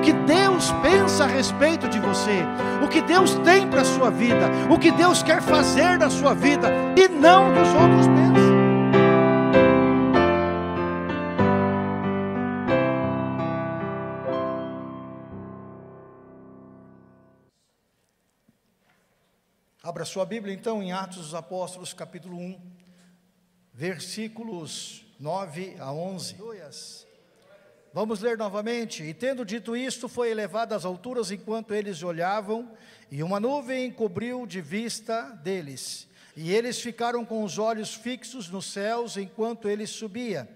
que Deus pensa a respeito de você, o que Deus tem para a sua vida, o que Deus quer fazer na sua vida, e não o que os outros pensam. Abra sua Bíblia então em Atos dos Apóstolos, capítulo 1, versículos 9 a 11. Vamos ler novamente. E tendo dito isto, foi elevado às alturas enquanto eles olhavam, e uma nuvem encobriu de vista deles. E eles ficaram com os olhos fixos nos céus enquanto ele subia.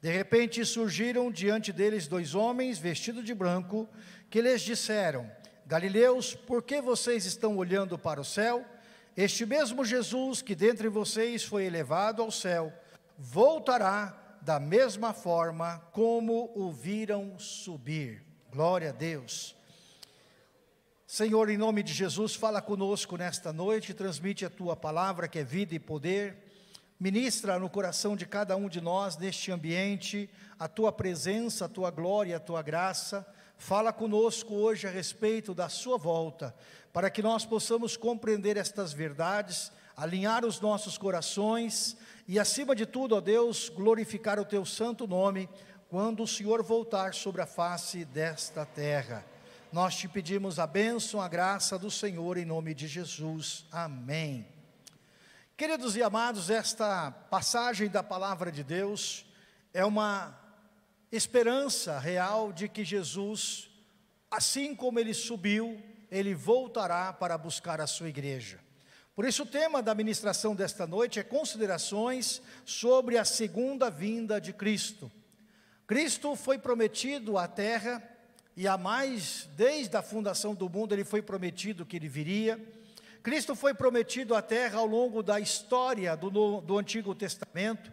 De repente surgiram diante deles 2 homens vestidos de branco, que lhes disseram: Galileus, por que vocês estão olhando para o céu? Este mesmo Jesus que dentre vocês foi elevado ao céu, voltará da mesma forma como o viram subir. Glória a Deus. Senhor, em nome de Jesus, fala conosco nesta noite, transmite a Tua palavra que é vida e poder, ministra no coração de cada um de nós neste ambiente, a Tua presença, a Tua glória, a Tua graça. Fala conosco hoje a respeito da sua volta, para que nós possamos compreender estas verdades, alinhar os nossos corações e, acima de tudo, ó Deus, glorificar o Teu santo nome, quando o Senhor voltar sobre a face desta terra. Nós te pedimos a bênção, a graça do Senhor, em nome de Jesus. Amém. Queridos e amados, esta passagem da palavra de Deus é uma esperança real de que Jesus, assim como Ele subiu, Ele voltará para buscar a sua igreja. Por isso o tema da ministração desta noite é considerações sobre a segunda vinda de Cristo. Cristo foi prometido à terra, e há mais, desde a fundação do mundo, Ele foi prometido que Ele viria. Cristo foi prometido à terra ao longo da história do Antigo Testamento.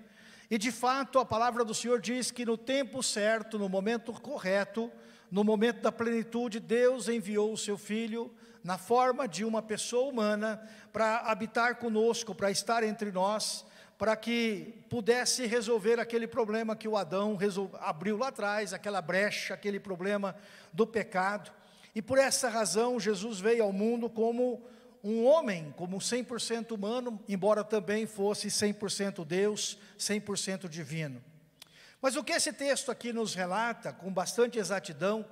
E de fato a palavra do Senhor diz que no tempo certo, no momento correto, no momento da plenitude, Deus enviou o seu Filho na forma de uma pessoa humana para habitar conosco, para estar entre nós, para que pudesse resolver aquele problema que o Adão abriu lá atrás, aquela brecha, aquele problema do pecado. E por essa razão Jesus veio ao mundo como um homem, como 100% humano, embora também fosse 100% Deus, 100% divino. Mas o que esse texto aqui nos relata, com bastante exatidão,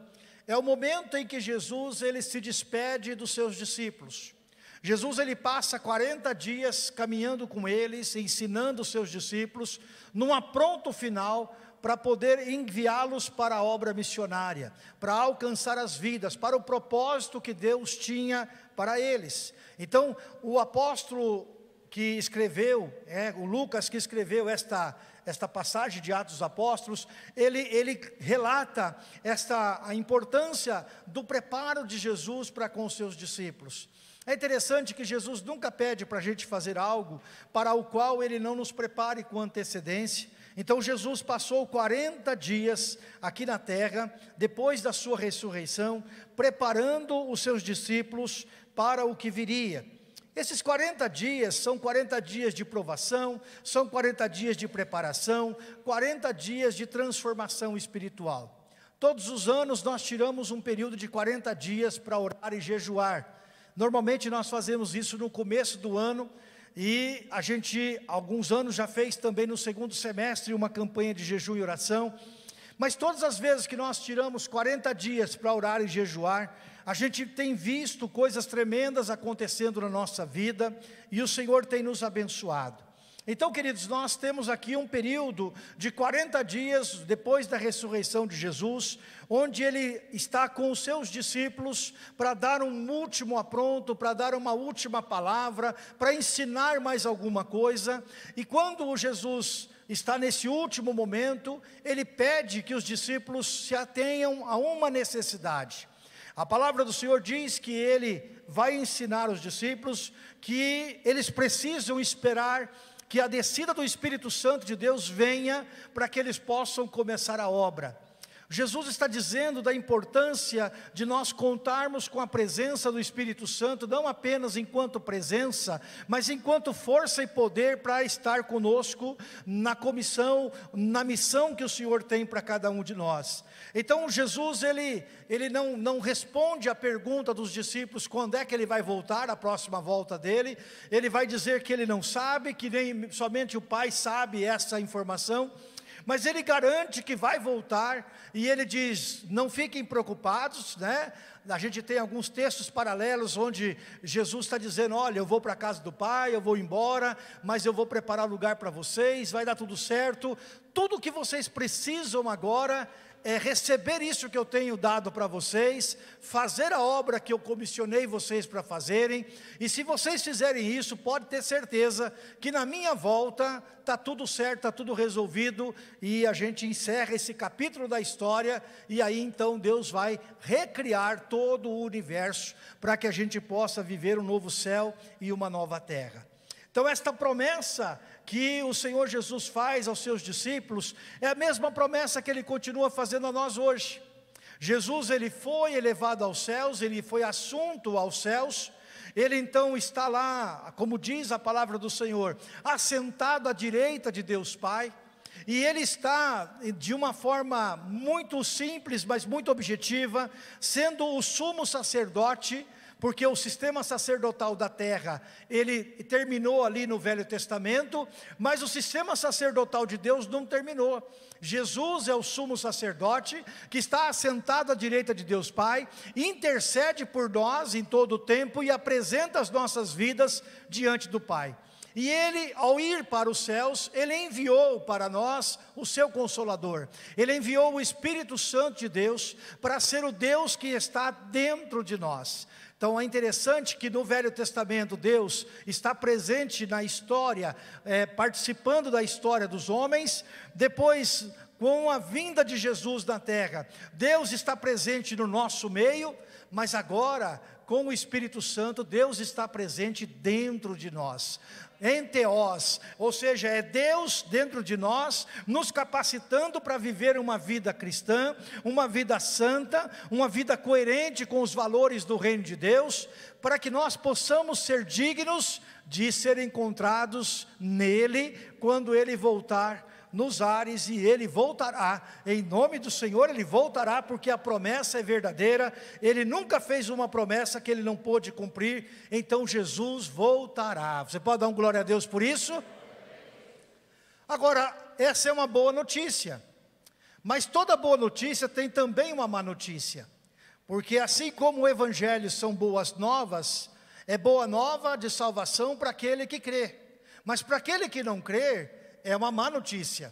é o momento em que Jesus ele se despede dos seus discípulos. Jesus ele passa 40 dias caminhando com eles, ensinando os seus discípulos, num apronto final para poder enviá-los para a obra missionária, para alcançar as vidas, para o propósito que Deus tinha para eles. Então, o apóstolo que escreveu, o Lucas que escreveu esta passagem de Atos dos Apóstolos, ele relata a importância do preparo de Jesus para com os seus discípulos. É interessante que Jesus nunca pede para a gente fazer algo para o qual Ele não nos prepare com antecedência. Então Jesus passou 40 dias aqui na terra, depois da sua ressurreição, preparando os seus discípulos para o que viria. Esses 40 dias são 40 dias de provação, são 40 dias de preparação, 40 dias de transformação espiritual. Todos os anos nós tiramos um período de 40 dias para orar e jejuar. Normalmente nós fazemos isso no começo do ano, e a gente, alguns anos já fez também no segundo semestre uma campanha de jejum e oração. Mas todas as vezes que nós tiramos 40 dias para orar e jejuar, a gente tem visto coisas tremendas acontecendo na nossa vida, e o Senhor tem nos abençoado. Então, queridos, nós temos aqui um período de 40 dias depois da ressurreição de Jesus, onde Ele está com os seus discípulos para dar um último apronto, para dar uma última palavra, para ensinar mais alguma coisa. E quando Jesus está nesse último momento, Ele pede que os discípulos se atenham a uma necessidade. A palavra do Senhor diz que Ele vai ensinar os discípulos que eles precisam esperar que a descida do Espírito Santo de Deus venha para que eles possam começar a obra. Jesus está dizendo da importância de nós contarmos com a presença do Espírito Santo, não apenas enquanto presença, mas enquanto força e poder para estar conosco na comissão, na missão que o Senhor tem para cada um de nós. Então Jesus, ele não responde à pergunta dos discípulos, quando é que ele vai voltar, a próxima volta dele. Ele vai dizer que ele não sabe, que nem somente o Pai sabe essa informação, mas ele garante que vai voltar, e ele diz, não fiquem preocupados, né? A gente tem alguns textos paralelos, onde Jesus está dizendo, olha, eu vou para a casa do Pai, eu vou embora, mas eu vou preparar lugar para vocês, vai dar tudo certo. Tudo o que vocês precisam agora é receber isso que eu tenho dado para vocês, fazer a obra que eu comissionei vocês para fazerem, e se vocês fizerem isso, pode ter certeza que na minha volta está tudo certo, está tudo resolvido, e a gente encerra esse capítulo da história, e aí então Deus vai recriar todo o universo, para que a gente possa viver um novo céu e uma nova terra. Então esta promessa que o Senhor Jesus faz aos seus discípulos, é a mesma promessa que Ele continua fazendo a nós hoje. Jesus, Ele foi elevado aos céus, Ele foi assunto aos céus, Ele então está lá, como diz a palavra do Senhor, assentado à direita de Deus Pai, e Ele está de uma forma muito simples, mas muito objetiva, sendo o sumo sacerdote, porque o sistema sacerdotal da terra, ele terminou ali no Velho Testamento, mas o sistema sacerdotal de Deus não terminou. Jesus é o sumo sacerdote, que está assentado à direita de Deus Pai, intercede por nós em todo o tempo, e apresenta as nossas vidas diante do Pai. E Ele, ao ir para os céus, Ele enviou para nós o seu Consolador. Ele enviou o Espírito Santo de Deus, para ser o Deus que está dentro de nós. Então é interessante que no Velho Testamento Deus está presente na história, participando da história dos homens. Depois, com a vinda de Jesus na terra, Deus está presente no nosso meio, mas agora, com o Espírito Santo, Deus está presente dentro de nós. Em teós, ou seja, é Deus dentro de nós, nos capacitando para viver uma vida cristã, uma vida santa, uma vida coerente com os valores do reino de Deus, para que nós possamos ser dignos de ser encontrados nele, quando Ele voltar nos ares, e Ele voltará, em nome do Senhor Ele voltará, porque a promessa é verdadeira. Ele nunca fez uma promessa que Ele não pôde cumprir, então Jesus voltará. Você pode dar um glória a Deus por isso? Agora, essa é uma boa notícia, mas toda boa notícia tem também uma má notícia, porque assim como o Evangelho são boas novas, é boa nova de salvação para aquele que crê, mas para aquele que não crê, é uma má notícia,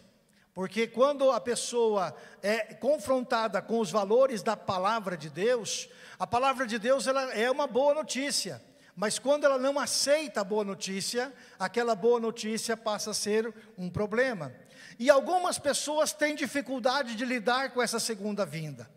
porque quando a pessoa é confrontada com os valores da palavra de Deus, a palavra de Deus ela é uma boa notícia, mas quando ela não aceita a boa notícia, aquela boa notícia passa a ser um problema. E algumas pessoas têm dificuldade de lidar com essa segunda vinda.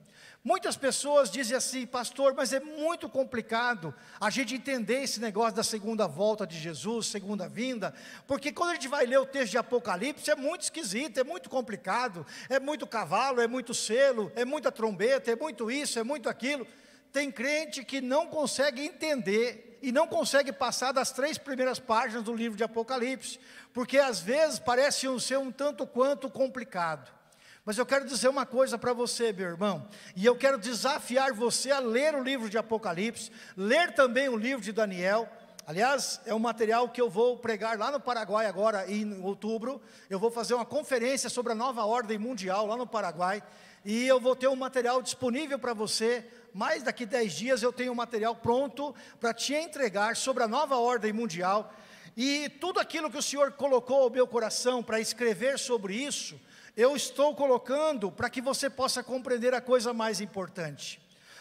Muitas pessoas dizem assim, pastor, mas é muito complicado a gente entender esse negócio da segunda volta de Jesus, segunda vinda, porque quando a gente vai ler o texto de Apocalipse, é muito esquisito, é muito complicado, é muito cavalo, é muito selo, é muita trombeta, é muito isso, é muito aquilo. Tem crente que não consegue entender e não consegue passar das 3 primeiras páginas do livro de Apocalipse, porque às vezes parece ser um tanto quanto complicado. Mas eu quero dizer uma coisa para você, meu irmão, e eu quero desafiar você a ler o livro de Apocalipse, ler também o livro de Daniel. Aliás, é um material que eu vou pregar lá no Paraguai agora em outubro. Eu vou fazer uma conferência sobre a nova ordem mundial lá no Paraguai, e eu vou ter um material disponível para você. Mas daqui 10 dias eu tenho um material pronto para te entregar sobre a nova ordem mundial, e tudo aquilo que o Senhor colocou ao meu coração para escrever sobre isso, eu estou colocando para que você possa compreender a coisa mais importante.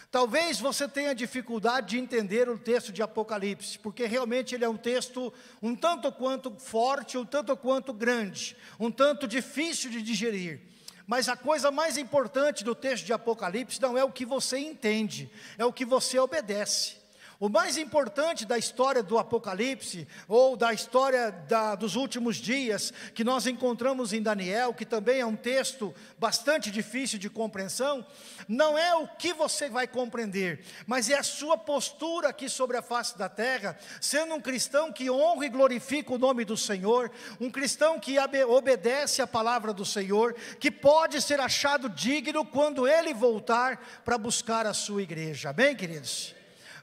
Talvez você tenha dificuldade de entender o texto de Apocalipse, porque realmente ele é um texto um tanto quanto forte, um tanto quanto grande, um tanto difícil de digerir. Mas a coisa mais importante do texto de Apocalipse não é o que você entende, é o que você obedece. O mais importante da história do Apocalipse, ou da história dos últimos dias, que nós encontramos em Daniel, que também é um texto bastante difícil de compreensão, não é o que você vai compreender, mas é a sua postura aqui sobre a face da terra, sendo um cristão que honra e glorifica o nome do Senhor, um cristão que obedece a palavra do Senhor, que pode ser achado digno quando Ele voltar para buscar a sua igreja. Amém, queridos?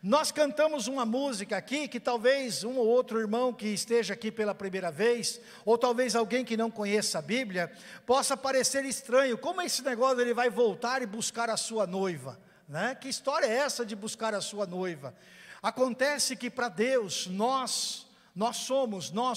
Nós cantamos uma música aqui, que talvez um ou outro irmão que esteja aqui pela primeira vez, ou talvez alguém que não conheça a Bíblia, possa parecer estranho. Como esse negócio ele vai voltar e buscar a sua noiva, né? Que história é essa de buscar a sua noiva? Acontece que para Deus, nós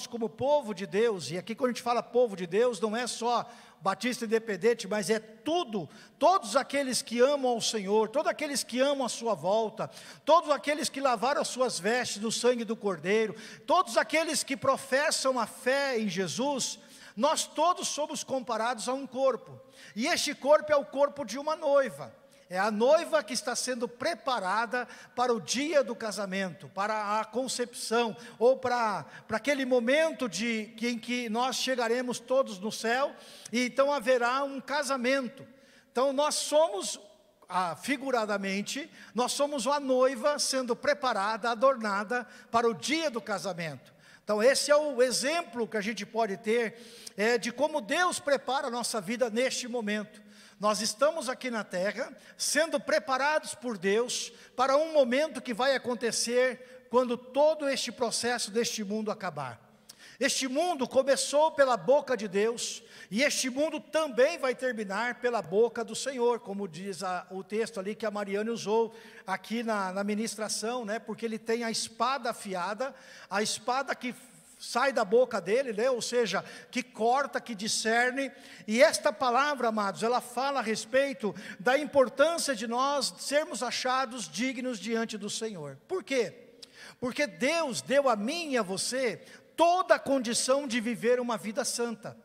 como povo de Deus, e aqui quando a gente fala povo de Deus, não é só Batista Independente, mas é todos aqueles que amam ao Senhor, todos aqueles que amam a sua volta, todos aqueles que lavaram as suas vestes no sangue do Cordeiro, todos aqueles que professam a fé em Jesus, nós todos somos comparados a um corpo, e este corpo é o corpo de uma noiva. É a noiva que está sendo preparada para o dia do casamento, para a concepção, ou para aquele momento em que nós chegaremos todos no céu, e então haverá um casamento. Então nós somos, figuradamente, nós somos a noiva sendo preparada, adornada para o dia do casamento. Então esse é o exemplo que a gente pode ter, de como Deus prepara a nossa vida neste momento. Nós estamos aqui na terra, sendo preparados por Deus, para um momento que vai acontecer, quando todo este processo deste mundo acabar. Este mundo começou pela boca de Deus, e este mundo também vai terminar pela boca do Senhor, como diz o texto ali que a Mariane usou aqui na ministração, né? Porque ele tem a espada afiada, a espada que sai da boca dele, né? Ou seja, que corta, que discerne, e esta palavra, amados, ela fala a respeito da importância de nós sermos achados dignos diante do Senhor. Por quê? Porque Deus deu a mim e a você toda a condição de viver uma vida santa.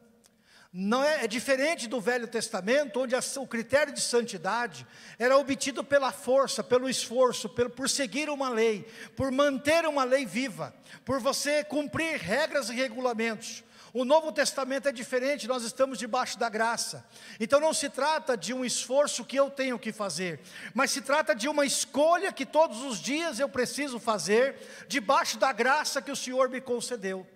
Não é diferente do Velho Testamento, onde o critério de santidade era obtido pela força, pelo esforço, por seguir uma lei, por manter uma lei viva, por você cumprir regras e regulamentos. O Novo Testamento é diferente, nós estamos debaixo da graça. Então não se trata de um esforço que eu tenho que fazer, mas se trata de uma escolha que todos os dias eu preciso fazer, debaixo da graça que o Senhor me concedeu.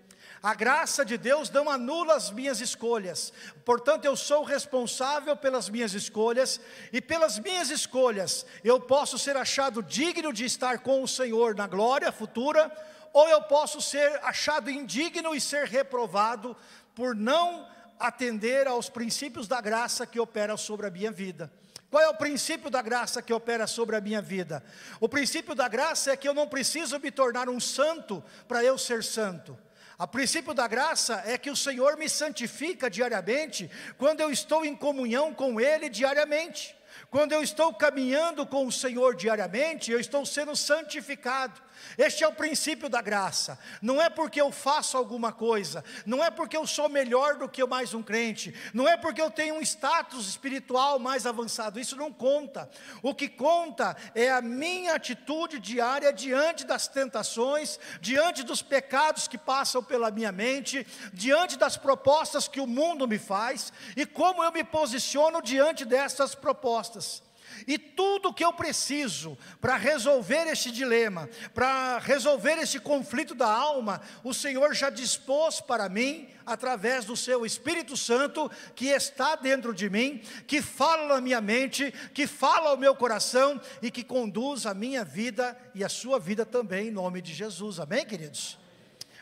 A graça de Deus não anula as minhas escolhas, portanto eu sou responsável pelas minhas escolhas, e pelas minhas escolhas eu posso ser achado digno de estar com o Senhor na glória futura, ou eu posso ser achado indigno e ser reprovado por não atender aos princípios da graça que opera sobre a minha vida. Qual é o princípio da graça que opera sobre a minha vida? O princípio da graça é que eu não preciso me tornar um santo para eu ser santo. O princípio da graça é que o Senhor me santifica diariamente, quando eu estou em comunhão com Ele diariamente. Quando eu estou caminhando com o Senhor diariamente, eu estou sendo santificado. Este é o princípio da graça. Não é porque eu faço alguma coisa, não é porque eu sou melhor do que mais um crente, não é porque eu tenho um status espiritual mais avançado, isso não conta. O que conta é a minha atitude diária diante das tentações, diante dos pecados que passam pela minha mente, diante das propostas que o mundo me faz, e como eu me posiciono diante dessas propostas. E tudo que eu preciso para resolver este dilema, para resolver este conflito da alma, o Senhor já dispôs para mim, através do seu Espírito Santo, que está dentro de mim, que fala na minha mente, que fala ao meu coração, e que conduz a minha vida e a sua vida também, em nome de Jesus. Amém, queridos?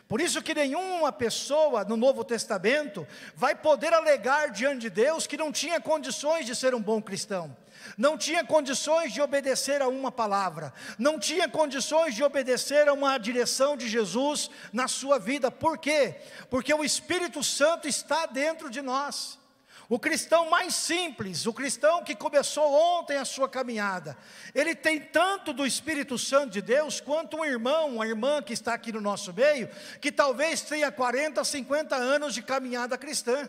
Por isso que nenhuma pessoa no Novo Testamento vai poder alegar diante de Deus que não tinha condições de ser um bom cristão, não tinha condições de obedecer a uma palavra, não tinha condições de obedecer a uma direção de Jesus na sua vida. Por quê? Porque o Espírito Santo está dentro de nós. O cristão mais simples, o cristão que começou ontem a sua caminhada, ele tem tanto do Espírito Santo de Deus, quanto um irmão, uma irmã que está aqui no nosso meio, que talvez tenha 40, 50 anos de caminhada cristã.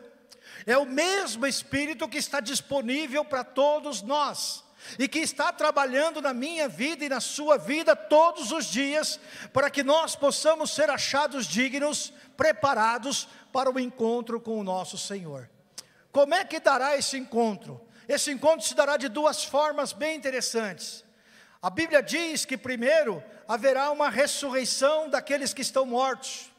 É o mesmo Espírito que está disponível para todos nós. e que está trabalhando na minha vida e na sua vida todos os dias, para que nós possamos ser achados dignos, preparados para o encontro com o nosso Senhor. Como é que dará esse encontro? Esse encontro se dará de duas formas bem interessantes. A Bíblia diz que primeiro haverá uma ressurreição daqueles que estão mortos,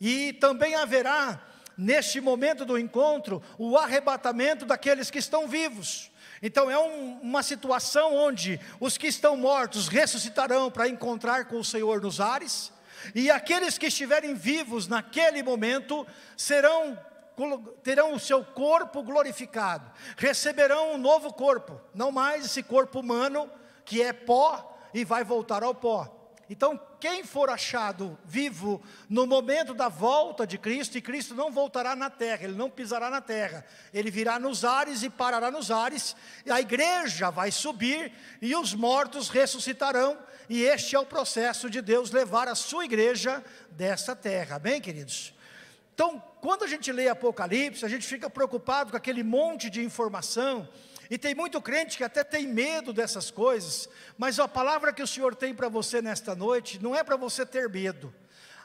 e também haverá, neste momento do encontro, o arrebatamento daqueles que estão vivos. Então é uma situação onde os que estão mortos ressuscitarão para encontrar com o Senhor nos ares, e aqueles que estiverem vivos naquele momento terão o seu corpo glorificado, receberão um novo corpo, não mais esse corpo humano que é pó e vai voltar ao pó. Então quem for achado vivo no momento da volta de Cristo, e Cristo não voltará na terra, Ele não pisará na terra, Ele virá nos ares e parará nos ares, e a igreja vai subir, e os mortos ressuscitarão, e este é o processo de Deus levar a sua igreja dessa terra, amém, queridos? Então, quando a gente lê Apocalipse, a gente fica preocupado com aquele monte de informação, e tem muito crente que até tem medo dessas coisas, mas a palavra que o Senhor tem para você nesta noite, não é para você ter medo.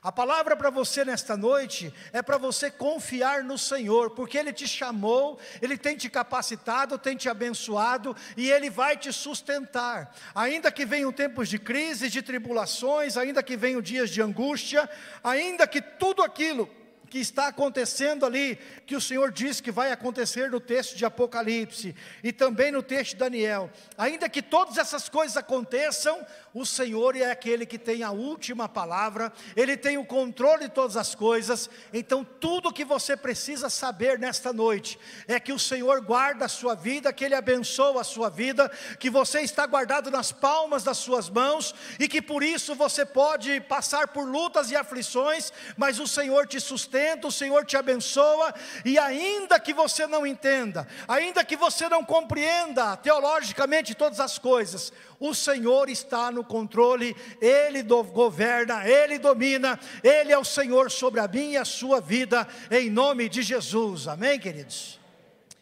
A palavra para você nesta noite, é para você confiar no Senhor, porque Ele te chamou, Ele tem te capacitado, tem te abençoado, e Ele vai te sustentar. Ainda que venham tempos de crise, de tribulações, ainda que venham dias de angústia, ainda que tudo aquilo que está acontecendo ali, que o Senhor diz que vai acontecer no texto de Apocalipse, e também no texto de Daniel, ainda que todas essas coisas aconteçam, o Senhor é aquele que tem a última palavra, Ele tem o controle de todas as coisas. Então tudo que você precisa saber nesta noite, é que o Senhor guarda a sua vida, que Ele abençoa a sua vida, que você está guardado nas palmas das suas mãos, e que por isso você pode passar por lutas e aflições, mas o Senhor te sustenta, o Senhor te abençoa, e ainda que você não entenda, ainda que você não compreenda teologicamente todas as coisas, o Senhor está no controle, Ele governa, Ele domina, Ele é o Senhor sobre a minha e a sua vida, em nome de Jesus, amém, queridos?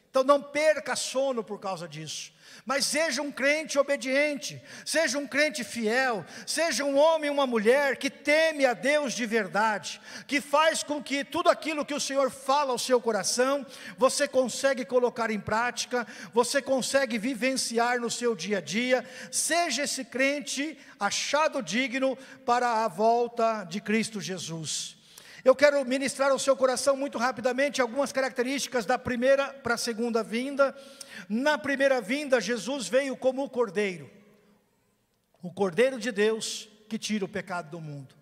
Então não perca sono por causa disso, mas seja um crente obediente, seja um crente fiel, seja um homem e uma mulher que teme a Deus de verdade, que faz com que tudo aquilo que o Senhor fala ao seu coração, você consegue colocar em prática, você consegue vivenciar no seu dia a dia. Seja esse crente achado digno para a volta de Cristo Jesus. Eu quero ministrar ao seu coração muito rapidamente algumas características da primeira para a segunda vinda. Na primeira vinda, Jesus veio como o Cordeiro de Deus que tira o pecado do mundo.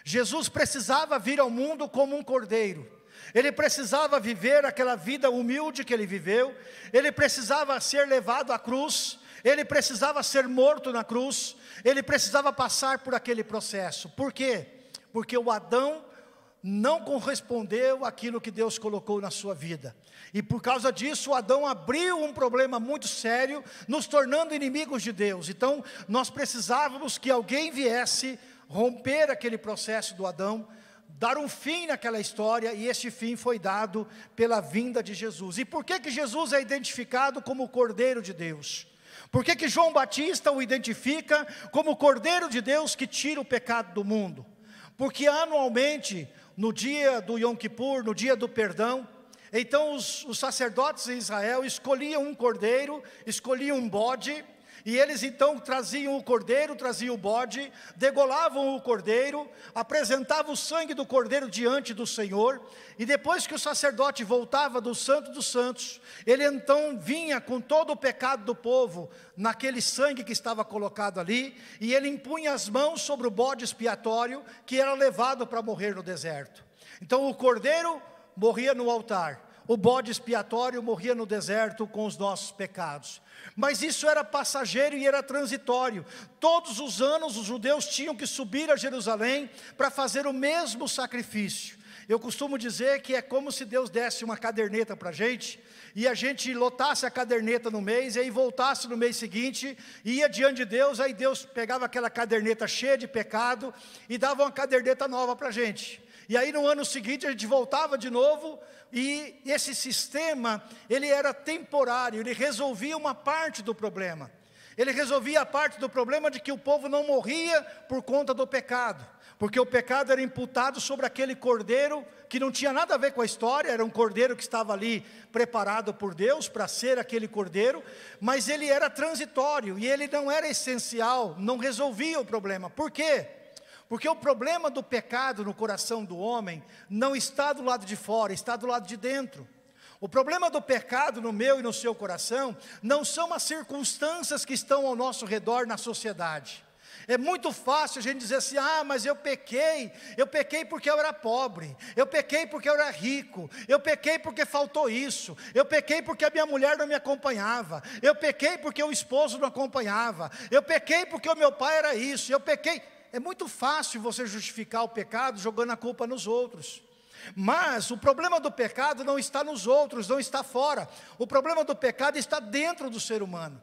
Jesus precisava vir ao mundo como um cordeiro. Ele precisava viver aquela vida humilde que ele viveu. Ele precisava ser levado à cruz. Ele precisava ser morto na cruz. Ele precisava passar por aquele processo. Por quê? Porque o Adão não correspondeu àquilo que Deus colocou na sua vida, e por causa disso Adão abriu um problema muito sério, nos tornando inimigos de Deus. Então nós precisávamos que alguém viesse romper aquele processo do Adão, dar um fim naquela história, e esse fim foi dado pela vinda de Jesus. E por que Jesus é identificado como o Cordeiro de Deus? Por que João Batista o identifica como o Cordeiro de Deus que tira o pecado do mundo? Porque anualmente, no dia do Yom Kippur, no dia do perdão, então os sacerdotes em Israel escolhiam um cordeiro, escolhiam um bode, e eles então traziam o cordeiro, traziam o bode, degolavam o cordeiro, apresentavam o sangue do cordeiro diante do Senhor, e depois que o sacerdote voltava do Santo dos Santos, ele então vinha com todo o pecado do povo, naquele sangue que estava colocado ali, e ele impunha as mãos sobre o bode expiatório, que era levado para morrer no deserto. Então o cordeiro morria no altar, o bode expiatório morria no deserto com os nossos pecados. Mas isso era passageiro e era transitório. Todos os anos os judeus tinham que subir a Jerusalém para fazer o mesmo sacrifício. Eu costumo dizer que é como se Deus desse uma caderneta para a gente, e a gente lotasse a caderneta no mês, e aí voltasse no mês seguinte, ia diante de Deus, aí Deus pegava aquela caderneta cheia de pecado, e dava uma caderneta nova para a gente. E aí no ano seguinte a gente voltava de novo, e esse sistema, ele era temporário, ele resolvia uma parte do problema. Ele resolvia a parte do problema de que o povo não morria por conta do pecado, porque o pecado era imputado sobre aquele cordeiro que não tinha nada a ver com a história, era um cordeiro que estava ali preparado por Deus para ser aquele cordeiro, mas ele era transitório e ele não era essencial, não resolvia o problema. Por quê? Porque o problema do pecado no coração do homem não está do lado de fora, está do lado de dentro. O problema do pecado no meu e no seu coração não são as circunstâncias que estão ao nosso redor na sociedade. É muito fácil a gente dizer assim, mas eu pequei porque eu era pobre, eu pequei porque eu era rico, eu pequei porque faltou isso, eu pequei porque a minha mulher não me acompanhava, eu pequei porque o esposo não acompanhava, eu pequei porque o meu pai era isso, eu pequei. É muito fácil você justificar o pecado jogando a culpa nos outros. Mas o problema do pecado não está nos outros, não está fora. O problema do pecado está dentro do ser humano.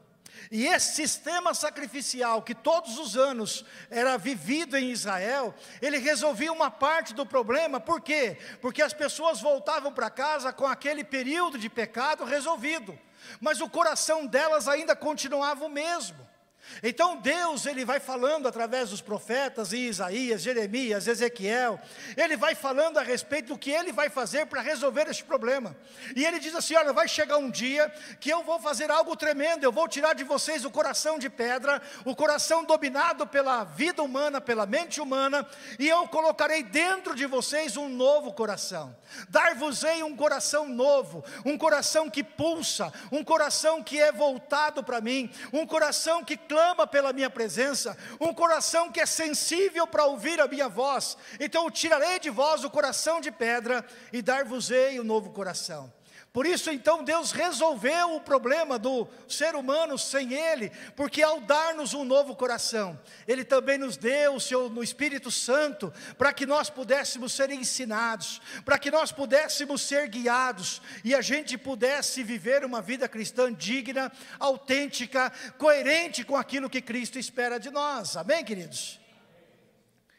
E esse sistema sacrificial que todos os anos era vivido em Israel, ele resolvia uma parte do problema. Por quê? Porque as pessoas voltavam para casa com aquele período de pecado resolvido, mas o coração delas ainda continuava o mesmo. Então Deus, ele vai falando através dos profetas, Isaías, Jeremias, Ezequiel, ele vai falando a respeito do que ele vai fazer para resolver este problema. E ele diz assim, olha, vai chegar um dia que eu vou fazer algo tremendo, eu vou tirar de vocês o coração de pedra, o coração dominado pela vida humana, pela mente humana, e eu colocarei dentro de vocês um novo coração. Dar-vos-ei um coração novo, um coração que pulsa, um coração que é voltado para mim, um coração que clama pela minha presença, um coração que é sensível para ouvir a minha voz. Então eu tirarei de vós o coração de pedra e dar-vos-ei um novo coração. Por isso então Deus resolveu o problema do ser humano sem Ele, porque ao dar-nos um novo coração, Ele também nos deu no Espírito Santo, para que nós pudéssemos ser ensinados, para que nós pudéssemos ser guiados, e a gente pudesse viver uma vida cristã digna, autêntica, coerente com aquilo que Cristo espera de nós, amém, queridos?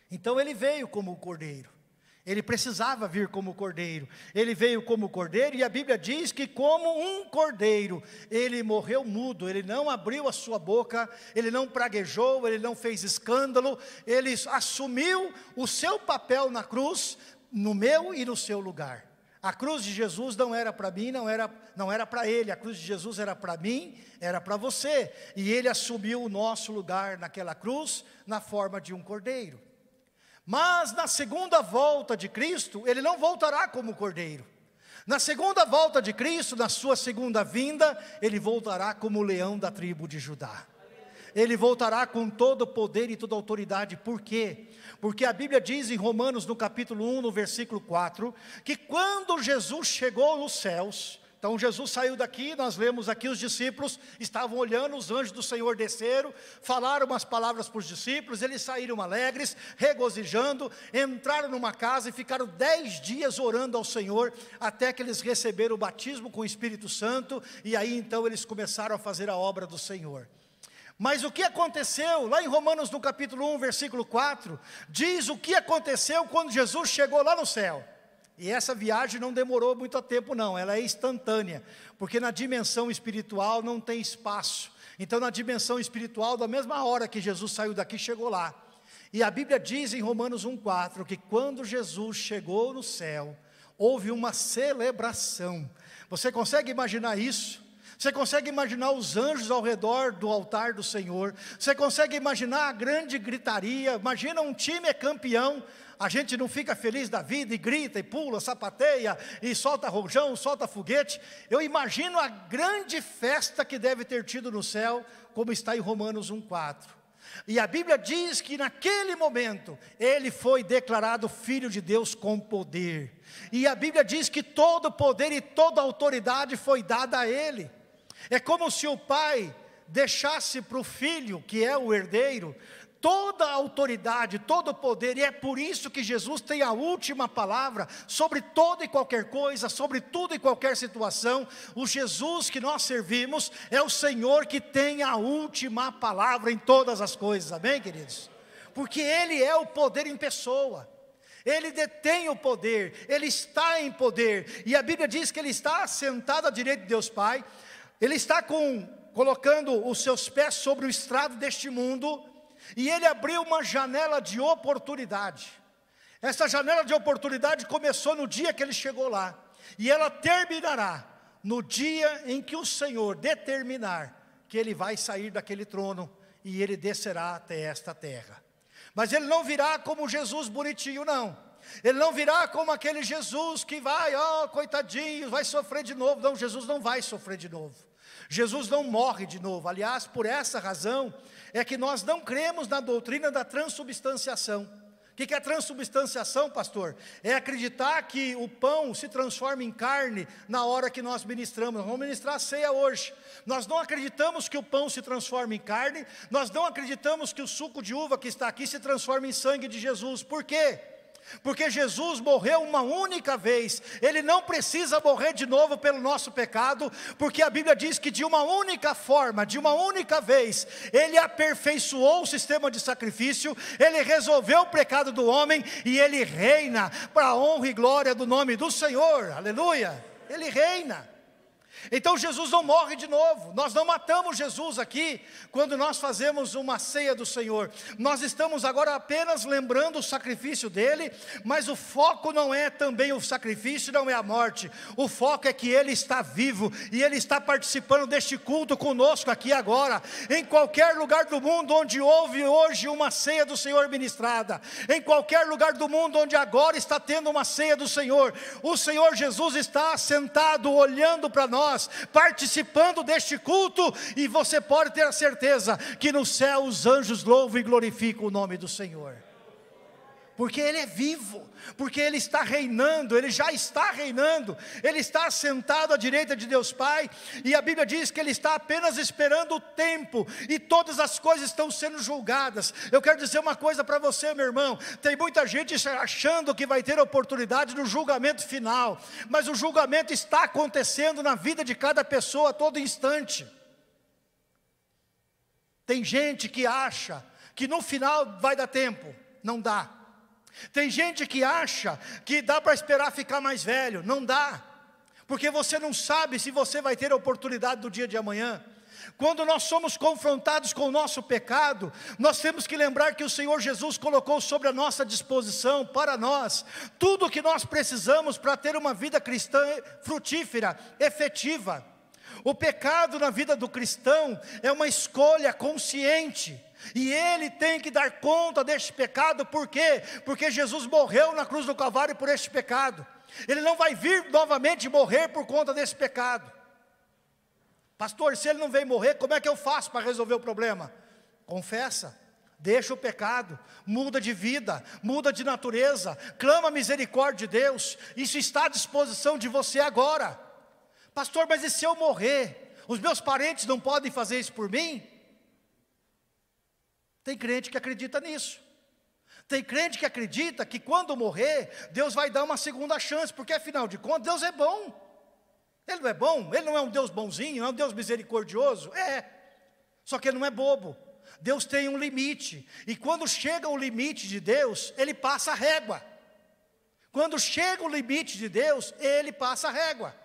Então Ele veio como o Cordeiro. Ele precisava vir como cordeiro, ele veio como cordeiro, e a Bíblia diz que como um cordeiro, ele morreu mudo, ele não abriu a sua boca, ele não praguejou, ele não fez escândalo, ele assumiu o seu papel na cruz, no meu e no seu lugar. A cruz de Jesus não era para mim, não era para ele, a cruz de Jesus era para mim, era para você, e ele assumiu o nosso lugar naquela cruz, na forma de um cordeiro. Mas na segunda volta de Cristo, Ele não voltará como cordeiro. Na segunda volta de Cristo, na sua segunda vinda, Ele voltará como o leão da tribo de Judá. Ele voltará com todo o poder e toda a autoridade. Por quê? Porque a Bíblia diz em Romanos, no capítulo 1, no versículo 4, que quando Jesus chegou nos céus, então Jesus saiu daqui, nós lemos aqui, os discípulos estavam olhando, os anjos do Senhor desceram, falaram umas palavras para os discípulos, eles saíram alegres, regozijando, entraram numa casa e ficaram 10 dias orando ao Senhor, até que eles receberam o batismo com o Espírito Santo, e aí então eles começaram a fazer a obra do Senhor. Mas o que aconteceu, lá em Romanos no capítulo 1, versículo 4, diz o que aconteceu quando Jesus chegou lá no céu. E essa viagem não demorou muito tempo não, ela é instantânea, porque na dimensão espiritual não tem espaço. Então na dimensão espiritual, da mesma hora que Jesus saiu daqui, chegou lá. E a Bíblia diz em Romanos 1,4, que quando Jesus chegou no céu, houve uma celebração. Você consegue imaginar isso? Você consegue imaginar os anjos ao redor do altar do Senhor? Você consegue imaginar a grande gritaria? Imagina um time é campeão, a gente não fica feliz da vida e grita e pula, sapateia e solta rojão, solta foguete. Eu imagino a grande festa que deve ter tido no céu, como está em Romanos 1,4. E a Bíblia diz que naquele momento, ele foi declarado Filho de Deus com poder. E a Bíblia diz que todo poder e toda autoridade foi dada a ele. É como se o pai deixasse para o filho, que é o herdeiro, toda a autoridade, todo o poder, e é por isso que Jesus tem a última palavra sobre toda e qualquer coisa, sobre tudo e qualquer situação. O Jesus que nós servimos é o Senhor que tem a última palavra em todas as coisas, amém, queridos? Porque Ele é o poder em pessoa. Ele detém o poder, Ele está em poder, e a Bíblia diz que Ele está assentado à direita de Deus Pai. Ele está com colocando os seus pés sobre o estrado deste mundo, e ele abriu uma janela de oportunidade. Essa janela de oportunidade começou no dia que ele chegou lá, e ela terminará no dia em que o Senhor determinar que ele vai sair daquele trono, e ele descerá até esta terra. Mas ele não virá como Jesus bonitinho, não. Ele não virá como aquele Jesus que vai, coitadinho, vai sofrer de novo. Não, Jesus não vai sofrer de novo. Jesus não morre de novo. Aliás, por essa razão, é que nós não cremos na doutrina da transubstanciação. O que é a transubstanciação, pastor? É acreditar que o pão se transforma em carne na hora que nós ministramos. Nós vamos ministrar a ceia hoje. Nós não acreditamos que o pão se transforma em carne. Nós não acreditamos que o suco de uva que está aqui se transforma em sangue de Jesus. Por quê? Porque Jesus morreu uma única vez. Ele não precisa morrer de novo pelo nosso pecado, porque a Bíblia diz que de uma única forma, de uma única vez, Ele aperfeiçoou o sistema de sacrifício, Ele resolveu o pecado do homem, e Ele reina para a honra e glória do nome do Senhor, aleluia, Ele reina. Então Jesus não morre de novo. Nós não matamos Jesus aqui quando nós fazemos uma ceia do Senhor. Nós estamos agora apenas lembrando o sacrifício dele, mas o foco não é também o sacrifício, não é a morte. O foco é que ele está vivo e ele está participando deste culto conosco aqui agora. Em qualquer lugar do mundo onde houve hoje uma ceia do Senhor ministrada, em qualquer lugar do mundo onde agora está tendo uma ceia do Senhor, o Senhor Jesus está sentado olhando para nós, participando deste culto, e você pode ter a certeza que no céu os anjos louvam e glorificam o nome do Senhor, porque Ele é vivo, porque Ele está reinando, Ele já está reinando, Ele está assentado à direita de Deus Pai, e a Bíblia diz que Ele está apenas esperando o tempo, e todas as coisas estão sendo julgadas. Eu quero dizer uma coisa para você, meu irmão, tem muita gente achando que vai ter oportunidade no julgamento final, mas o julgamento está acontecendo na vida de cada pessoa a todo instante. Tem gente que acha que no final vai dar tempo, não dá. Tem gente que acha que dá para esperar ficar mais velho, não dá, porque você não sabe se você vai ter a oportunidade do dia de amanhã. Quando nós somos confrontados com o nosso pecado, nós temos que lembrar que o Senhor Jesus colocou sobre a nossa disposição, para nós, tudo o que nós precisamos para ter uma vida cristã frutífera, efetiva. O pecado na vida do cristão é uma escolha consciente, e ele tem que dar conta deste pecado. Por quê? Porque Jesus morreu na cruz do Calvário por este pecado. Ele não vai vir novamente morrer por conta desse pecado. Pastor, se ele não vem morrer, como é que eu faço para resolver o problema? Confessa, deixa o pecado, muda de vida, muda de natureza, clama a misericórdia de Deus. Isso está à disposição de você agora. Pastor, mas e se eu morrer? Os meus parentes não podem fazer isso por mim? Tem crente que acredita nisso. Tem crente que acredita que quando morrer, Deus vai dar uma segunda chance, porque afinal de contas, Deus é bom. Ele não é bom? Ele não é um Deus bonzinho, não é um Deus misericordioso? É, só que Ele não é bobo. Deus tem um limite, e quando chega o limite de Deus, Ele passa a régua. Quando chega o limite de Deus, Ele passa a régua.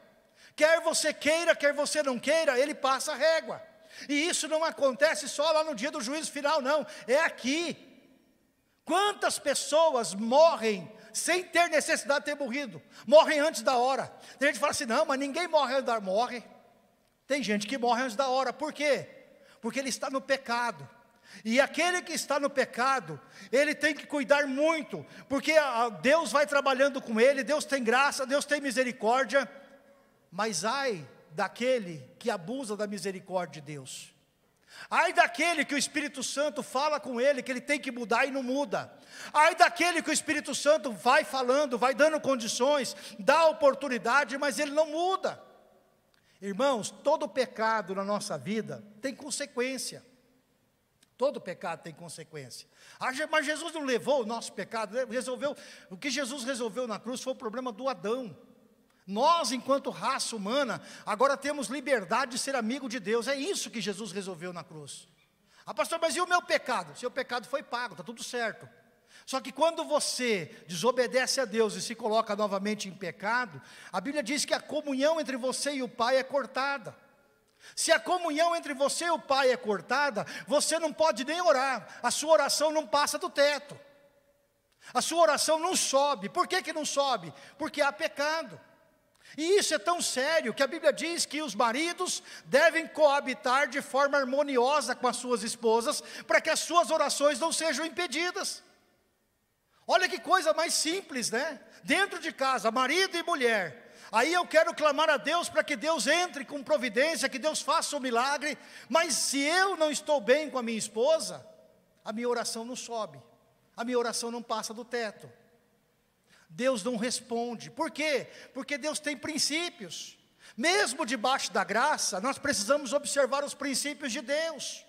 Quer você queira, quer você não queira, Ele passa a régua. E isso não acontece só lá no dia do juízo final, não, é aqui. Quantas pessoas morrem sem ter necessidade de ter morrido? Morrem antes da hora. Tem gente que fala assim, não, mas ninguém morre antes da hora. Morre. Tem gente que morre antes da hora, por quê? Porque ele está no pecado. E aquele que está no pecado, ele tem que cuidar muito, porque Deus vai trabalhando com ele, Deus tem graça, Deus tem misericórdia, mas ai daquele que abusa da misericórdia de Deus. Ai daquele que o Espírito Santo fala com ele, que ele tem que mudar e não muda. Ai daquele que o Espírito Santo vai falando, vai dando condições, dá oportunidade, mas ele não muda. Irmãos, todo pecado na nossa vida tem consequência. Todo pecado tem consequência. Mas Jesus não levou o nosso pecado, resolveu. O que Jesus resolveu na cruz foi o problema do Adão. Nós, enquanto raça humana, agora temos liberdade de ser amigo de Deus. É isso que Jesus resolveu na cruz. Ah, pastor, mas e o meu pecado? Seu pecado foi pago, está tudo certo. Só que quando você desobedece a Deus e se coloca novamente em pecado, a Bíblia diz que a comunhão entre você e o Pai é cortada. Se a comunhão entre você e o Pai é cortada, você não pode nem orar, a sua oração não passa do teto, a sua oração não sobe. Por que que não sobe? Porque há pecado. E isso é tão sério que a Bíblia diz que os maridos devem coabitar de forma harmoniosa com as suas esposas, para que as suas orações não sejam impedidas. Olha que coisa mais simples, né? Dentro de casa, marido e mulher. Aí eu quero clamar a Deus para que Deus entre com providência, que Deus faça um milagre. Mas se eu não estou bem com a minha esposa, a minha oração não sobe, a minha oração não passa do teto. Deus não responde. Por quê? Porque Deus tem princípios. Mesmo debaixo da graça, nós precisamos observar os princípios de Deus.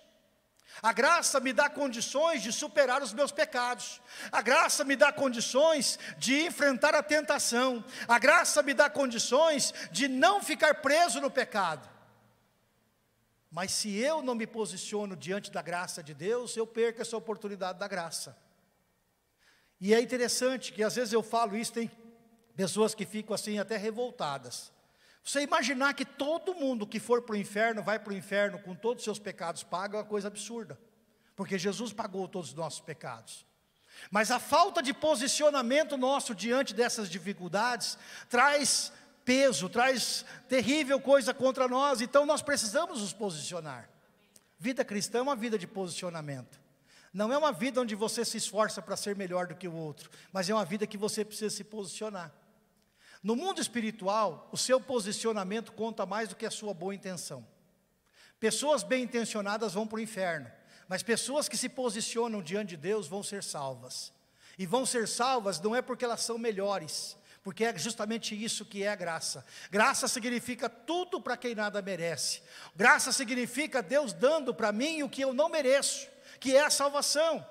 A graça me dá condições de superar os meus pecados. A graça me dá condições de enfrentar a tentação. A graça me dá condições de não ficar preso no pecado. Mas se eu não me posiciono diante da graça de Deus, eu perco essa oportunidade da graça. E é interessante que às vezes eu falo isso, tem pessoas que ficam assim até revoltadas. Você imaginar que todo mundo que for para o inferno, vai para o inferno com todos os seus pecados pagos, é uma coisa absurda. Porque Jesus pagou todos os nossos pecados. Mas a falta de posicionamento nosso diante dessas dificuldades, traz peso, traz terrível coisa contra nós. Então nós precisamos nos posicionar. Vida cristã é uma vida de posicionamento. Não é uma vida onde você se esforça para ser melhor do que o outro, mas é uma vida que você precisa se posicionar. No mundo espiritual, o seu posicionamento conta mais do que a sua boa intenção. Pessoas bem intencionadas vão para o inferno, mas pessoas que se posicionam diante de Deus vão ser salvas. E vão ser salvas não é porque elas são melhores, porque é justamente isso que é a graça. Graça significa tudo para quem nada merece. Graça significa Deus dando para mim o que eu não mereço, que é a salvação.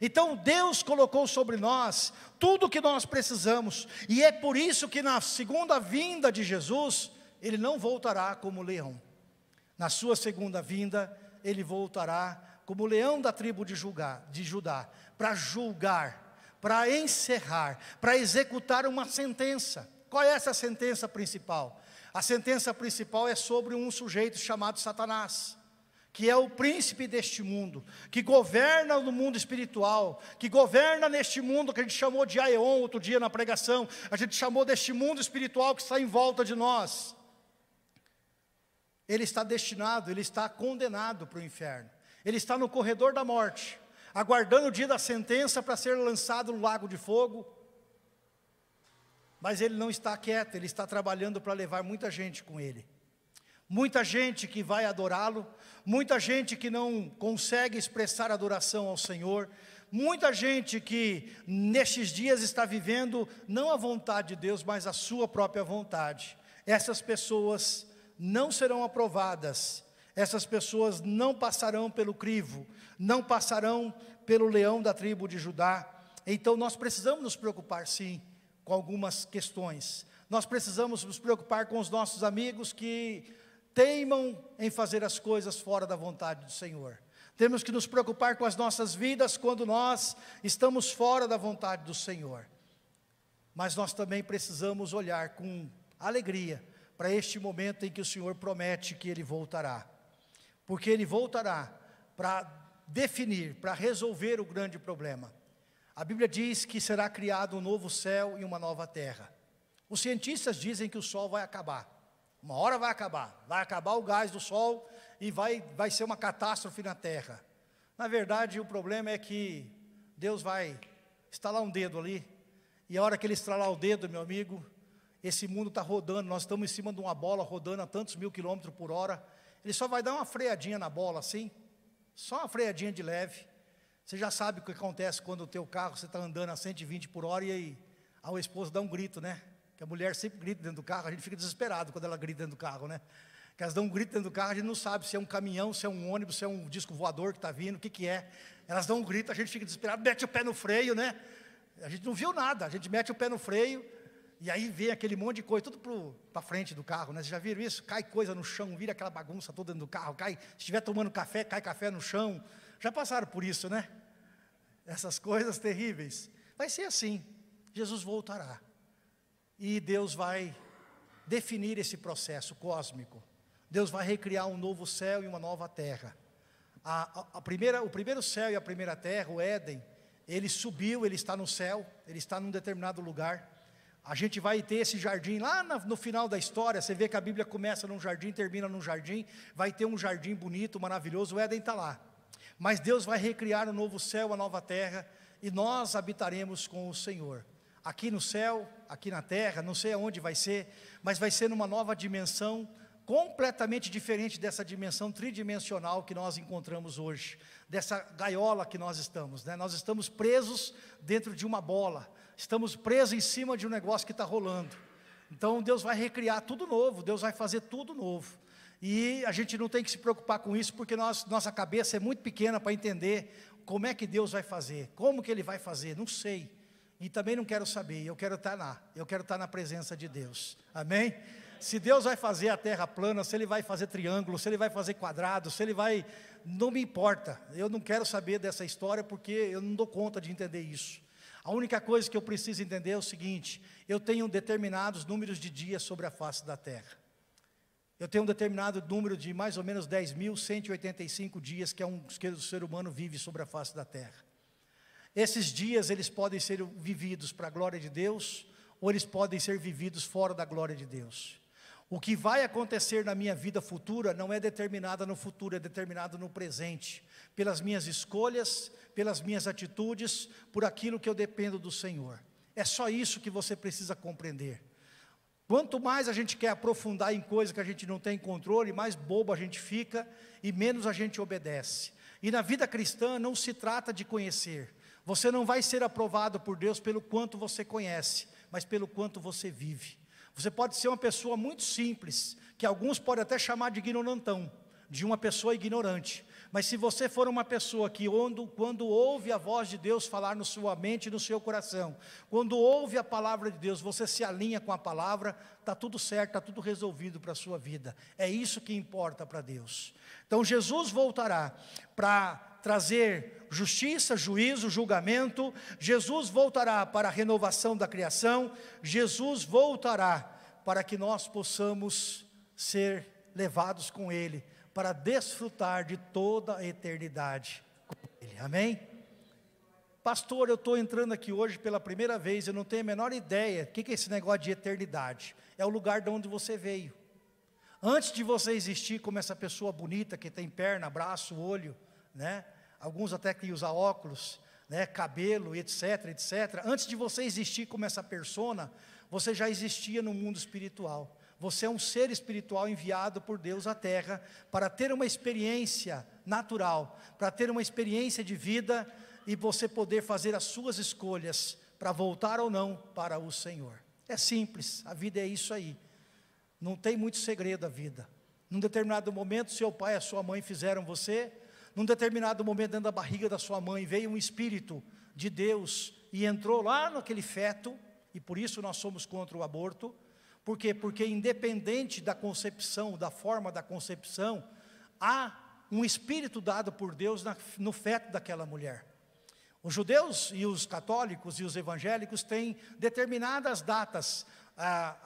Então Deus colocou sobre nós tudo o que nós precisamos, e é por isso que na segunda vinda de Jesus, Ele não voltará como leão. Na sua segunda vinda, Ele voltará como leão da tribo de Judá, para julgar, para encerrar, para executar uma sentença. Qual é essa sentença principal? A sentença principal é sobre um sujeito chamado Satanás, que é o príncipe deste mundo, que governa no mundo espiritual, que governa neste mundo que a gente chamou de Aeon, outro dia na pregação, a gente chamou deste mundo espiritual que está em volta de nós. Ele está destinado, ele está condenado para o inferno, ele está no corredor da morte, aguardando o dia da sentença para ser lançado no lago de fogo, mas ele não está quieto, ele está trabalhando para levar muita gente com ele. Muita gente que vai adorá-lo, muita gente que não consegue expressar adoração ao Senhor, muita gente que nestes dias está vivendo não a vontade de Deus, mas a sua própria vontade. Essas pessoas não serão aprovadas, essas pessoas não passarão pelo crivo, não passarão pelo leão da tribo de Judá. Então nós precisamos nos preocupar sim com algumas questões. Nós precisamos nos preocupar com os nossos amigos que teimam em fazer as coisas fora da vontade do Senhor. Temos que nos preocupar com as nossas vidas quando nós estamos fora da vontade do Senhor. Mas nós também precisamos olhar com alegria para este momento em que o Senhor promete que Ele voltará. Porque Ele voltará para definir, para resolver o grande problema. A Bíblia diz que será criado um novo céu e uma nova terra. Os cientistas dizem que o sol vai acabar. Uma hora vai acabar o gás do sol e vai ser uma catástrofe na terra. Na verdade, o problema é que Deus vai estalar um dedo ali, e a hora que Ele estalar o dedo, meu amigo, esse mundo está rodando, nós estamos em cima de uma bola rodando a tantos mil quilômetros por hora, Ele só vai dar uma freadinha na bola assim, só uma freadinha de leve. Você já sabe o que acontece quando o teu carro, você está andando a 120 por hora e aí a esposa dá um grito, né? Que a mulher sempre grita dentro do carro, a gente fica desesperado quando ela grita dentro do carro, né? Que elas dão um grito dentro do carro, a gente não sabe se é um caminhão, se é um ônibus, se é um disco voador que está vindo, o que é. Elas dão um grito, a gente fica desesperado, mete o pé no freio, né? A gente não viu nada, a gente mete o pé no freio, e aí vem aquele monte de coisa, tudo para frente do carro, né? Vocês já viram isso? Cai coisa no chão, vira aquela bagunça toda dentro do carro, cai, se estiver tomando café, cai café no chão. Já passaram por isso, né? Essas coisas terríveis. Vai ser assim, Jesus voltará. E Deus vai definir esse processo cósmico. Deus vai recriar um novo céu e uma nova terra. O primeiro céu e a primeira terra, o Éden, ele subiu, ele está no céu, ele está num determinado lugar. A gente vai ter esse jardim lá no final da história. Você vê que a Bíblia começa num jardim, termina num jardim. Vai ter um jardim bonito, maravilhoso, o Éden está lá. Mas Deus vai recriar um novo céu, a nova terra, e nós habitaremos com o Senhor. Aqui no céu, aqui na terra, não sei aonde vai ser, mas vai ser numa nova dimensão, completamente diferente dessa dimensão tridimensional que nós encontramos hoje, dessa gaiola que nós estamos, né? Nós estamos presos dentro de uma bola, estamos presos em cima de um negócio que está rolando. Então Deus vai recriar tudo novo, Deus vai fazer tudo novo, e a gente não tem que se preocupar com isso, porque nossa cabeça é muito pequena para entender como é que Deus vai fazer, como que Ele vai fazer, não sei, e também não quero saber. Eu quero estar na presença de Deus, amém? Se Deus vai fazer a terra plana, se Ele vai fazer triângulo, se Ele vai fazer quadrado, se Ele vai, não me importa, eu não quero saber dessa história, porque eu não dou conta de entender isso. A única coisa que eu preciso entender é o seguinte: eu tenho determinados números de dias sobre a face da terra. Eu tenho um determinado número de mais ou menos 10.185 dias que o ser humano vive sobre a face da terra. Esses dias, eles podem ser vividos para a glória de Deus, ou eles podem ser vividos fora da glória de Deus. O que vai acontecer na minha vida futura não é determinado no futuro, é determinado no presente, pelas minhas escolhas, pelas minhas atitudes, por aquilo que eu dependo do Senhor. É só isso que você precisa compreender. Quanto mais a gente quer aprofundar em coisas que a gente não tem controle, mais bobo a gente fica e menos a gente obedece. E na vida cristã não se trata de conhecer. Você não vai ser aprovado por Deus pelo quanto você conhece, mas pelo quanto você vive. Você pode ser uma pessoa muito simples, que alguns podem até chamar de ignorantão, de uma pessoa ignorante. Mas se você for uma pessoa que quando ouve a voz de Deus falar na sua mente e no seu coração, quando ouve a palavra de Deus, você se alinha com a palavra, está tudo certo, está tudo resolvido para a sua vida. É isso que importa para Deus. Então Jesus voltará para trazer justiça, juízo, julgamento. Jesus voltará para a renovação da criação. Jesus voltará para que nós possamos ser levados com Ele, para desfrutar de toda a eternidade com Ele, amém? Pastor, eu estou entrando aqui hoje pela primeira vez, eu não tenho a menor ideia, o que é esse negócio de eternidade? É o lugar de onde você veio. Antes de você existir como essa pessoa bonita, que tem perna, braço, olho, né? Alguns até que usam óculos, né? Cabelo, etc, etc. Antes de você existir como essa persona, você já existia no mundo espiritual. Você é um ser espiritual enviado por Deus à terra para ter uma experiência natural, para ter uma experiência de vida e você poder fazer as suas escolhas para voltar ou não para o Senhor. É simples, a vida é isso aí. Não tem muito segredo a vida. Num determinado momento, seu pai e a sua mãe fizeram você. Num determinado momento, dentro da barriga da sua mãe, veio um Espírito de Deus e entrou lá naquele feto, e por isso nós somos contra o aborto. Por quê? Porque independente da concepção, da forma da concepção, há um espírito dado por Deus no feto daquela mulher. Os judeus e os católicos e os evangélicos têm determinadas datas.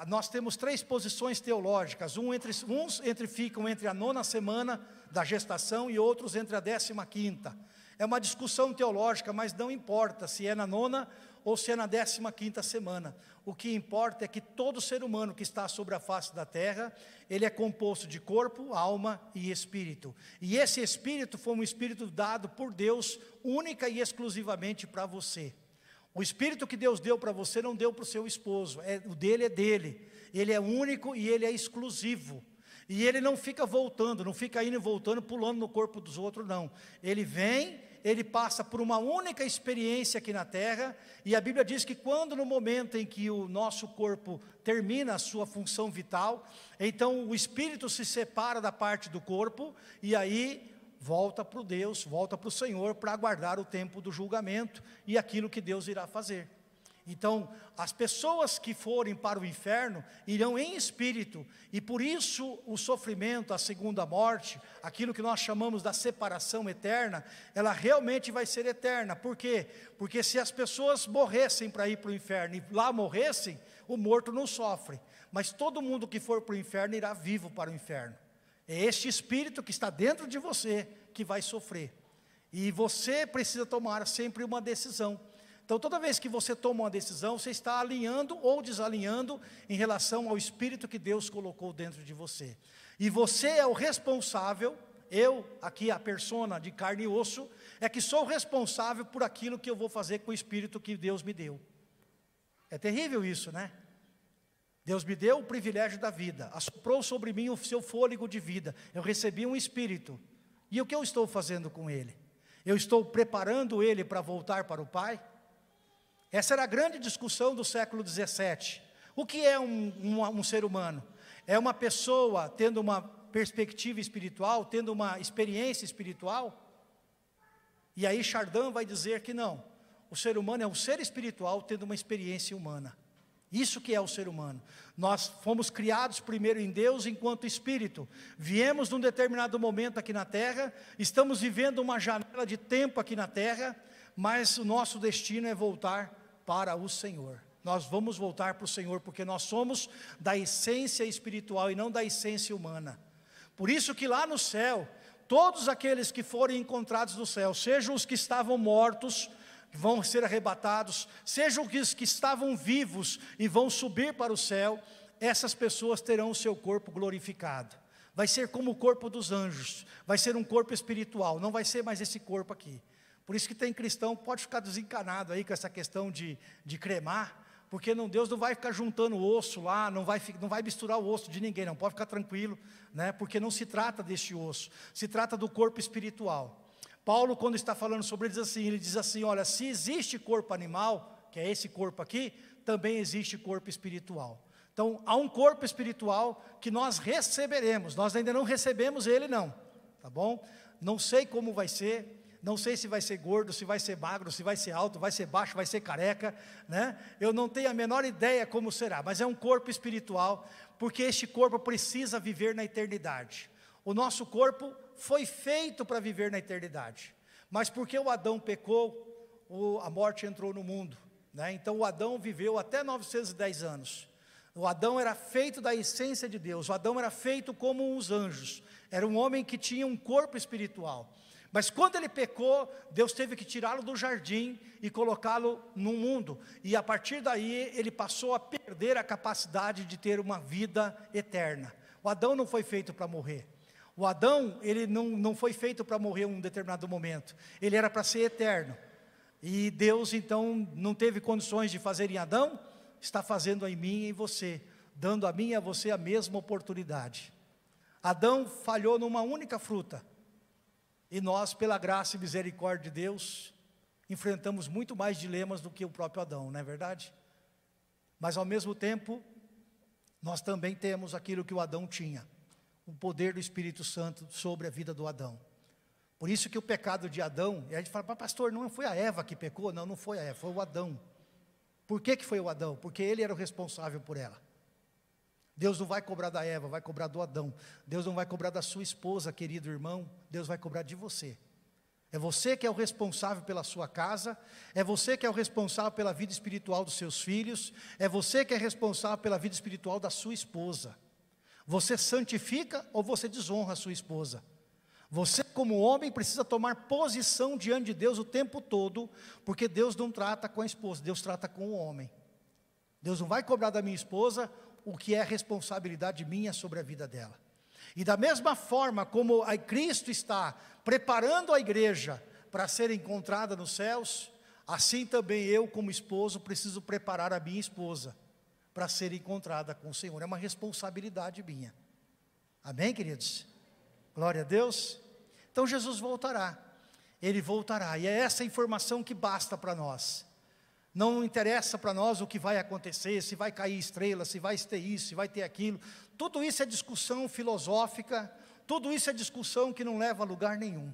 Nós temos 3 posições teológicas, uns ficam entre a 9ª semana da gestação e outros entre a 15ª. É uma discussão teológica, mas não importa se é na 9ª ou se é na 15ª semana. O que importa é que todo ser humano que está sobre a face da terra, ele é composto de corpo, alma e espírito. E esse espírito foi um espírito dado por Deus, única e exclusivamente para você. O espírito que Deus deu para você não deu para o seu esposo, o dele é dele. Ele é único e ele é exclusivo. E ele não fica voltando, não fica indo e voltando, pulando no corpo dos outros, não. Ele vem, ele passa por uma única experiência aqui na terra, e a Bíblia diz que quando no momento em que o nosso corpo termina a sua função vital, então o espírito se separa da parte do corpo, e aí volta para o Deus, volta para o Senhor, para aguardar o tempo do julgamento, e aquilo que Deus irá fazer. Então, as pessoas que forem para o inferno, irão em espírito, e por isso o sofrimento, a segunda morte, aquilo que nós chamamos da separação eterna, ela realmente vai ser eterna. Por quê? Porque se as pessoas morressem para ir para o inferno, e lá morressem, o morto não sofre, mas todo mundo que for para o inferno, irá vivo para o inferno. É este espírito que está dentro de você que vai sofrer. E você precisa tomar sempre uma decisão. Então, toda vez que você toma uma decisão, você está alinhando ou desalinhando em relação ao espírito que Deus colocou dentro de você. E você é o responsável, eu, aqui a persona de carne e osso, é que sou responsável por aquilo que eu vou fazer com o espírito que Deus me deu. É terrível isso, né? Deus me deu o privilégio da vida, assoprou sobre mim o seu fôlego de vida, eu recebi um espírito. E o que eu estou fazendo com ele? Eu estou preparando ele para voltar para o Pai? Essa era a grande discussão do século 17. O que é um ser humano? É uma pessoa tendo uma perspectiva espiritual, tendo uma experiência espiritual? E aí Chardin vai dizer que não. O ser humano é um ser espiritual tendo uma experiência humana. Isso que é o ser humano. Nós fomos criados primeiro em Deus enquanto espírito. Viemos num determinado momento aqui na terra, estamos vivendo uma janela de tempo aqui na terra, mas o nosso destino é voltar para o Senhor. Nós vamos voltar para o Senhor, porque nós somos da essência espiritual e não da essência humana. Por isso que lá no céu, todos aqueles que forem encontrados no céu, sejam os que estavam mortos, vão ser arrebatados, sejam os que estavam vivos e vão subir para o céu, essas pessoas terão o seu corpo glorificado. Vai ser como o corpo dos anjos, vai ser um corpo espiritual, não vai ser mais esse corpo aqui. Por isso que tem cristão que pode ficar desencanado aí com essa questão de cremar, porque Deus não vai ficar juntando o osso lá, não vai misturar o osso de ninguém, não, pode ficar tranquilo, né? Porque não se trata deste osso, se trata do corpo espiritual. Paulo, quando está falando sobre ele diz assim, olha, se existe corpo animal, que é esse corpo aqui, também existe corpo espiritual. Então, há um corpo espiritual que nós receberemos, nós ainda não recebemos ele não, tá bom? Não sei como vai ser, não sei se vai ser gordo, se vai ser magro, se vai ser alto, vai ser baixo, vai ser careca, né? Eu não tenho a menor ideia como será, mas é um corpo espiritual, porque este corpo precisa viver na eternidade. O nosso corpo foi feito para viver na eternidade, mas porque o Adão pecou, a morte entrou no mundo, né? Então o Adão viveu até 910 anos, o Adão era feito da essência de Deus, o Adão era feito como os anjos, era um homem que tinha um corpo espiritual, mas quando ele pecou, Deus teve que tirá-lo do jardim e colocá-lo no mundo, e a partir daí ele passou a perder a capacidade de ter uma vida eterna. O Adão não foi feito para morrer. O Adão, ele não foi feito para morrer em um determinado momento, ele era para ser eterno, e Deus então não teve condições de fazer em Adão, está fazendo em mim e em você, dando a mim e a você a mesma oportunidade. Adão falhou numa única fruta, e nós, pela graça e misericórdia de Deus, enfrentamos muito mais dilemas do que o próprio Adão, não é verdade? Mas ao mesmo tempo, nós também temos aquilo que o Adão tinha, o poder do Espírito Santo sobre a vida do Adão. Por isso que o pecado de Adão, e a gente fala, mas pastor, não foi a Eva que pecou? Não, não foi a Eva, foi o Adão. Por que foi o Adão? Porque ele era o responsável por ela. Deus não vai cobrar da Eva, vai cobrar do Adão. Deus não vai cobrar da sua esposa, querido irmão, Deus vai cobrar de você. É você que é o responsável pela sua casa, é você que é o responsável pela vida espiritual dos seus filhos, é você que é responsável pela vida espiritual da sua esposa. Você santifica ou você desonra a sua esposa? Você, como homem, precisa tomar posição diante de Deus o tempo todo, porque Deus não trata com a esposa, Deus trata com o homem. Deus não vai cobrar da minha esposa o que é responsabilidade minha sobre a vida dela. E da mesma forma como Cristo está preparando a igreja para ser encontrada nos céus, assim também eu, como esposo, preciso preparar a minha esposa para ser encontrada com o Senhor. É uma responsabilidade minha. Amém, queridos? Glória a Deus. Então Jesus voltará. Ele voltará. E é essa informação que basta para nós. Não interessa para nós o que vai acontecer, se vai cair estrela, se vai ter isso, se vai ter aquilo. Tudo isso é discussão filosófica, tudo isso é discussão que não leva a lugar nenhum.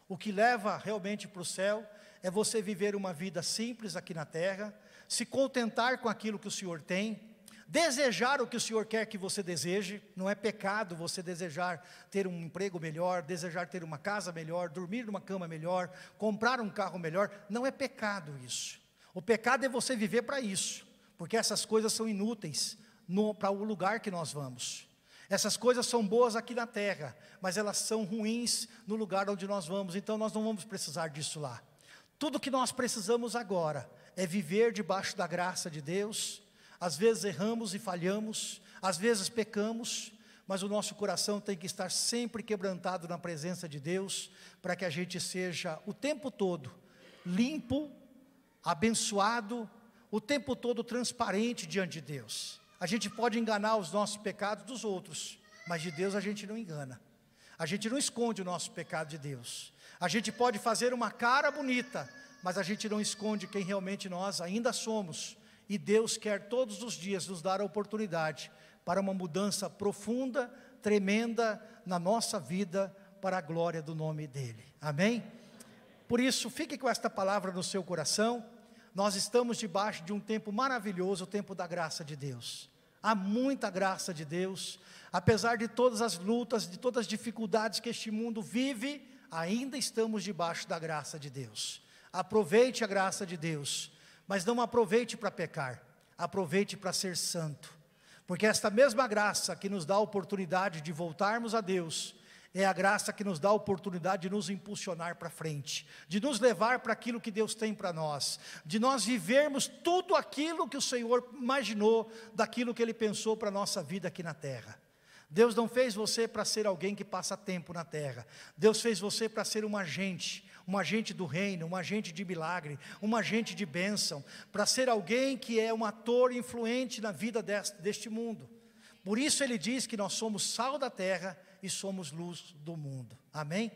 O que leva realmente para o céu é você viver uma vida simples aqui na terra, se contentar com aquilo que o Senhor tem, desejar o que o Senhor quer que você deseje. Não é pecado você desejar ter um emprego melhor, desejar ter uma casa melhor, dormir numa cama melhor, comprar um carro melhor. Não é pecado isso. O pecado é você viver para isso, porque essas coisas são inúteis para o lugar que nós vamos. Essas coisas são boas aqui na terra, mas elas são ruins no lugar onde nós vamos, então nós não vamos precisar disso lá. Tudo que nós precisamos agora é viver debaixo da graça de Deus. Às vezes erramos e falhamos, às vezes pecamos, mas o nosso coração tem que estar sempre quebrantado na presença de Deus, para que a gente seja o tempo todo limpo, abençoado, o tempo todo transparente diante de Deus. A gente pode enganar os nossos pecados dos outros, mas de Deus a gente não engana. A gente não esconde o nosso pecado de Deus. A gente pode fazer uma cara bonita, mas a gente não esconde quem realmente nós ainda somos. E Deus quer todos os dias nos dar a oportunidade para uma mudança profunda, tremenda na nossa vida, para a glória do nome dEle. Amém? Por isso, fique com esta palavra no seu coração. Nós estamos debaixo de um tempo maravilhoso, o tempo da graça de Deus. Há muita graça de Deus, apesar de todas as lutas, de todas as dificuldades que este mundo vive, ainda estamos debaixo da graça de Deus. Aproveite a graça de Deus, mas não aproveite para pecar, aproveite para ser santo, porque esta mesma graça que nos dá a oportunidade de voltarmos a Deus, é a graça que nos dá a oportunidade de nos impulsionar para frente, de nos levar para aquilo que Deus tem para nós, de nós vivermos tudo aquilo que o Senhor imaginou, daquilo que Ele pensou para a nossa vida aqui na terra. Deus não fez você para ser alguém que passa tempo na terra. Deus fez você para ser um agente do reino, um agente de milagre, um agente de bênção, para ser alguém que é um ator influente na vida deste mundo. Por isso Ele diz que nós somos sal da terra e somos luz do mundo. Amém?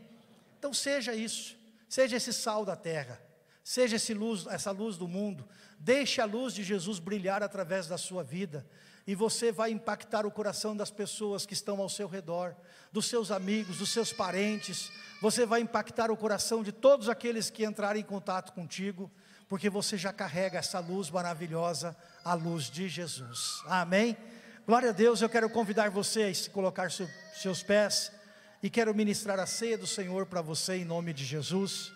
Então seja isso, seja esse sal da terra, seja essa luz do mundo. Deixe a luz de Jesus brilhar através da sua vida, e você vai impactar o coração das pessoas que estão ao seu redor, dos seus amigos, dos seus parentes. Você vai impactar o coração de todos aqueles que entrarem em contato contigo, porque você já carrega essa luz maravilhosa, a luz de Jesus. Amém? Glória a Deus. Eu quero convidar você a se colocar seus pés, e quero ministrar a ceia do Senhor para você em nome de Jesus.